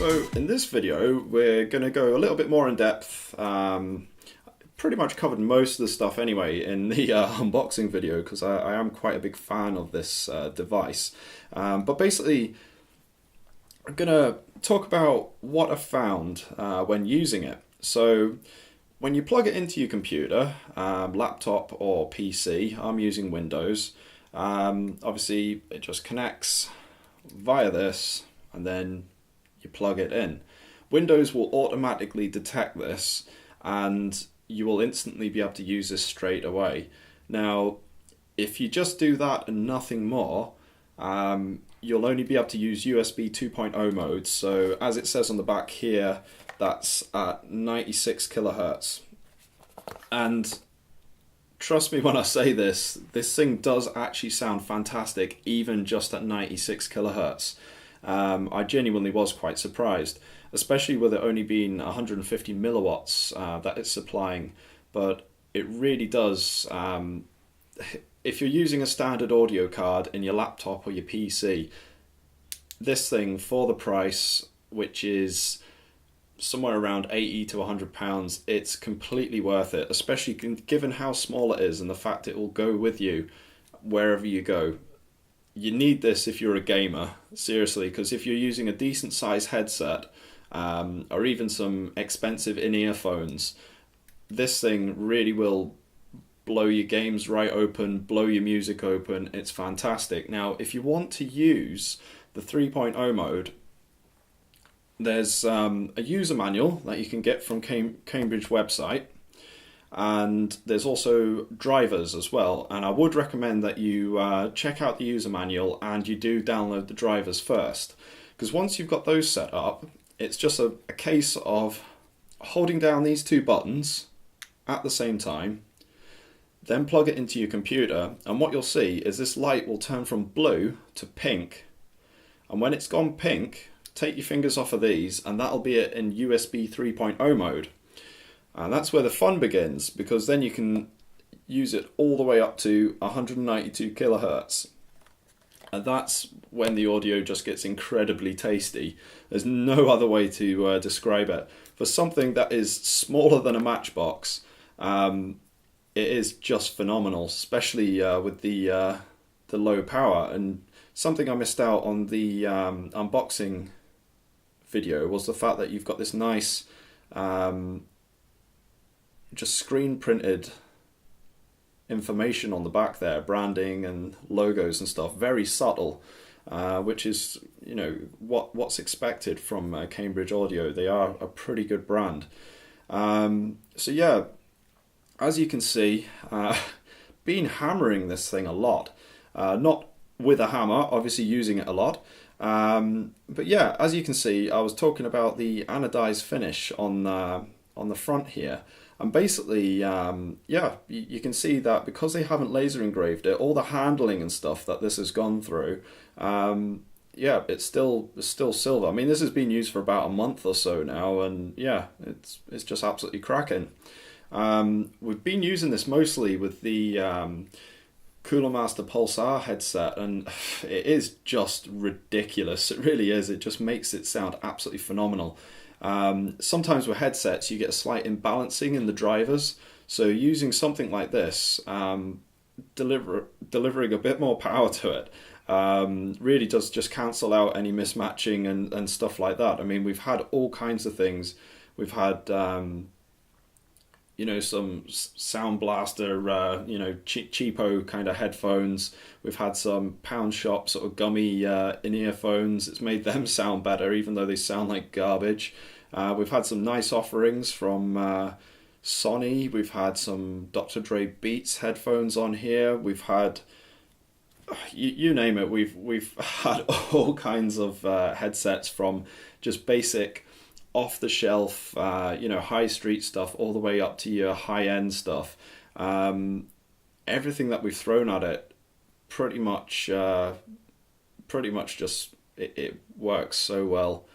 So in this video we're going to go a little bit more in depth. Pretty much covered most of the stuff anyway in the unboxing video because I am quite a big fan of this device. But basically I'm going to talk about what I found when using it. So when you plug it into your computer, laptop or PC, I'm using Windows, obviously it just connects via this and then you plug it in. Windows will automatically detect this and you will instantly be able to use this straight away. Now, if you just do that and nothing more, you'll only be able to use USB 2.0 mode. So as it says on the back here, that's at 96 kilohertz. And trust me when I say this, this thing does actually sound fantastic, even just at 96 kilohertz. I genuinely was quite surprised, especially with it only being 150 milliwatts that it's supplying. But it really does, if you're using a standard audio card in your laptop or your PC, this thing for the price, which is somewhere around 80 to 100 pounds, it's completely worth it, especially given how small it is and the fact it will go with you wherever you go. You need this if you're a gamer, seriously, because if you're using a decent size headset or even some expensive in-ear phones, this thing really will blow your games right open, blow your music open. It's fantastic. Now, if you want to use the 3.0 mode, there's a user manual that you can get from Cambridge website, and there's also drivers as well. And I would recommend that you check out the user manual and you do download the drivers first, because once you've got those set up, it's just a case of holding down these two buttons at the same time, then plug it into your computer, and what you'll see is this light will turn from blue to pink, and when it's gone pink, take your fingers off of these and that'll be it in USB 3.0 mode. And that's where the fun begins, because then you can use it all the way up to 192 kilohertz. And that's when the audio just gets incredibly tasty. There's no other way to describe it. For something that is smaller than a matchbox, it is just phenomenal, especially with the low power. And something I missed out on the unboxing video was the fact that you've got this nice just screen printed information on the back there, branding and logos and stuff, very subtle, which is, you know, what's expected from Cambridge Audio. They are a pretty good brand. So yeah, as you can see, been hammering this thing a lot, not with a hammer, obviously using it a lot. But yeah, as you can see, I was talking about the anodized finish on the front here. And basically, yeah, you can see that because they haven't laser engraved it, all the handling and stuff that this has gone through, yeah, it's still silver. I mean, this has been used for about a month or so now, and yeah, it's just absolutely cracking. We've been using this mostly with the Cooler Master Pulsar headset, and it is just ridiculous. It really is. It just makes it sound absolutely phenomenal. Sometimes with headsets you get a slight imbalancing in the drivers, so using something like this, delivering a bit more power to it, really does just cancel out any mismatching and stuff like that. I mean, we've had all kinds of things. We've had you know, some Sound Blaster, you know, cheapo kind of headphones. We've had some pound shop sort of gummy in-ear phones. It's made them sound better, even though they sound like garbage. We've had some nice offerings from Sony. We've had some Dr. Dre Beats headphones on here. We've had, you name it. We've had all kinds of headsets, from just basic off-the-shelf, you know, high street stuff, all the way up to your high-end stuff. Everything that we've thrown at it, pretty much just it works so well.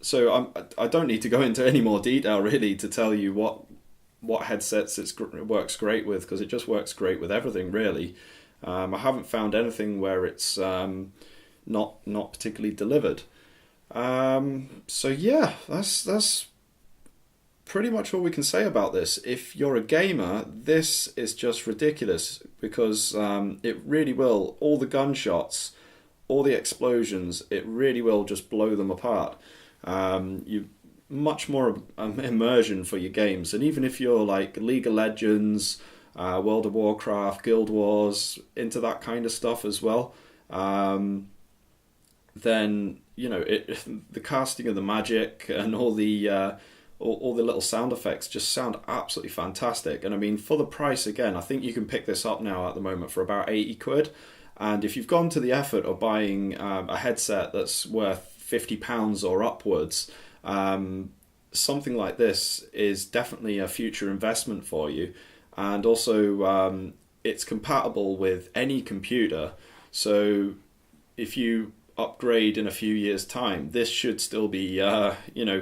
So I don't need to go into any more detail really to tell you what headsets it works great with, because it just works great with everything really. I haven't found anything where it's not particularly delivered. So yeah, that's pretty much all we can say about this. If you're a gamer, this is just ridiculous because it really will. All the gunshots, all the explosions, it really will just blow them apart. You much more immersion for your games, and even if you're like League of Legends, World of Warcraft, Guild Wars, into that kind of stuff as well, then you know the casting of the magic and all the little sound effects just sound absolutely fantastic. And I mean, for the price, again, I think you can pick this up now at the moment for about 80 quid. And if you've gone to the effort of buying a headset that's worth £50 or upwards, something like this is definitely a future investment for you. And also, it's compatible with any computer. So if you upgrade in a few years' time, this should still be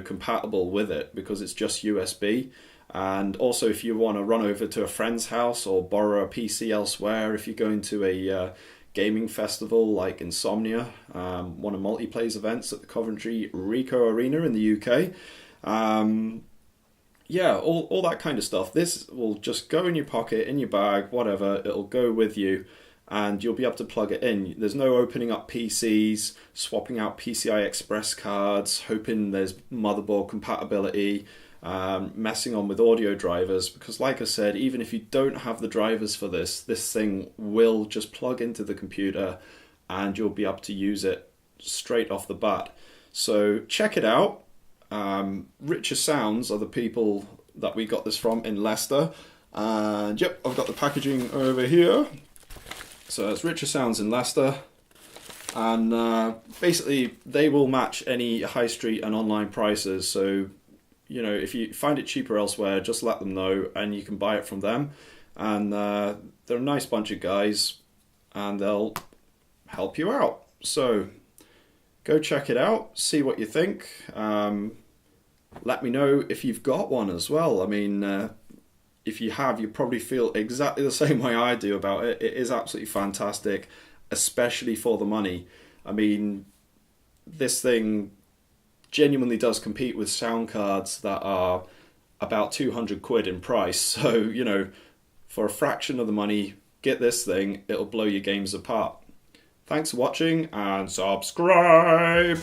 compatible with it because it's just USB. And also, if you want to run over to a friend's house or borrow a PC elsewhere, if you're going to a gaming festival like Insomnia, one of Multiplay's events at the Coventry Rico Arena in the UK, yeah, all that kind of stuff. This will just go in your pocket, in your bag, whatever. It'll go with you, and you'll be able to plug it in. There's no opening up PCs, swapping out PCI Express cards, hoping there's motherboard compatibility, messing on with audio drivers, because like I said, even if you don't have the drivers for this thing will just plug into the computer and you'll be able to use it straight off the bat. So check it out. Richer Sounds are the people that we got this from in Leicester, and yep, I've got the packaging over here. So it's Richer Sounds in Leicester, and basically they will match any high street and online prices. So you know, if you find it cheaper elsewhere, just let them know and you can buy it from them. And they're a nice bunch of guys and they'll help you out. So go check it out, see what you think. Let me know if you've got one as well. I mean, if you have, you probably feel exactly the same way I do about it. It is absolutely fantastic, especially for the money. I mean, this thing genuinely does compete with sound cards that are about 200 quid in price. So, you know, for a fraction of the money, get this thing. It'll blow your games apart. Thanks for watching and subscribe.